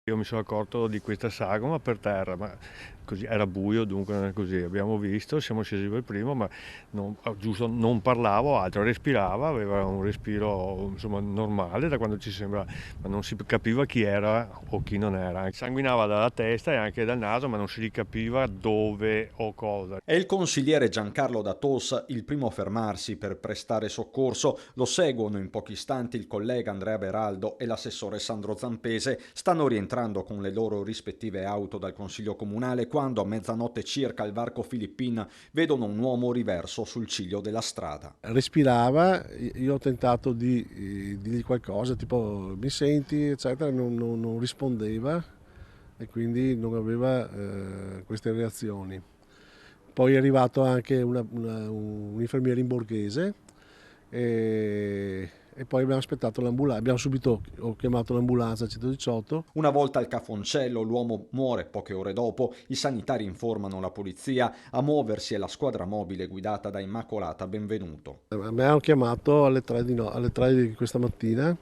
Io mi sono accorto di questa sagoma per terra, ma così era buio, dunque non è così. Abbiamo visto, siamo scesi per primo, ma giusto, non parlavo altro, respirava, aveva un respiro insomma normale da quando ci sembra, ma non si capiva chi era o chi non era. Sanguinava dalla testa e anche dal naso, ma non si capiva dove o cosa. È il consigliere Giancarlo da Tos il primo a fermarsi per prestare soccorso. Lo seguono in pochi istanti il collega Andrea Beraldo e l'assessore Sandro Zampese. Stanno rientrando con le loro rispettive auto dal consiglio comunale quando a mezzanotte circa al varco Filippin vedono un uomo riverso sul ciglio della strada. Respirava, io ho tentato di dirgli qualcosa, tipo mi senti, eccetera, non rispondeva e quindi non aveva queste reazioni. Poi è arrivato anche un infermiere in borghese e poi abbiamo aspettato l'ambulanza, abbiamo subito ho chiamato l'ambulanza 118. Una volta al Cafoncello l'uomo muore poche ore dopo, i sanitari informano la polizia, a muoversi è la squadra mobile guidata da Immacolata Benvenuto. A me hanno chiamato alle 3 di questa mattina,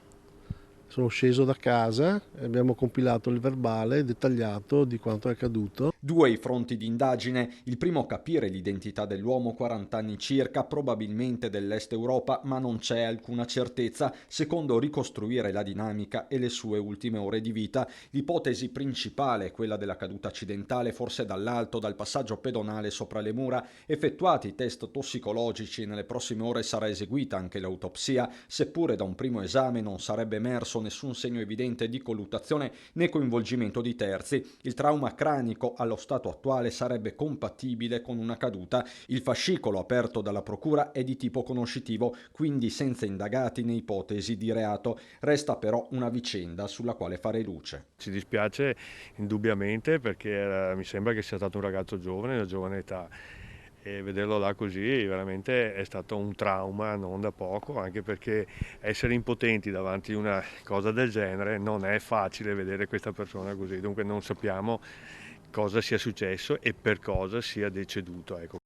sono sceso da casa e abbiamo compilato il verbale dettagliato di quanto è accaduto. Due i fronti di indagine, il primo capire l'identità dell'uomo, 40 anni circa, probabilmente dell'est Europa, ma non c'è alcuna certezza, secondo ricostruire la dinamica e le sue ultime ore di vita. L'ipotesi principale è quella della caduta accidentale, forse dall'alto, dal passaggio pedonale sopra le mura. Effettuati i test tossicologici, nelle prossime ore sarà eseguita anche l'autopsia, seppure da un primo esame non sarebbe emerso nessun segno evidente di colluttazione né coinvolgimento di terzi. Il trauma cranico allo stato attuale sarebbe compatibile con una caduta. Il fascicolo aperto dalla procura è di tipo conoscitivo, quindi senza indagati né ipotesi di reato. Resta però una vicenda sulla quale fare luce. Ci dispiace indubbiamente perché mi sembra che sia stato un ragazzo giovane, una giovane età. E vederlo là così veramente è stato un trauma non da poco, anche perché essere impotenti davanti a una cosa del genere non è facile vedere questa persona così, dunque non sappiamo cosa sia successo e per cosa sia deceduto. Ecco.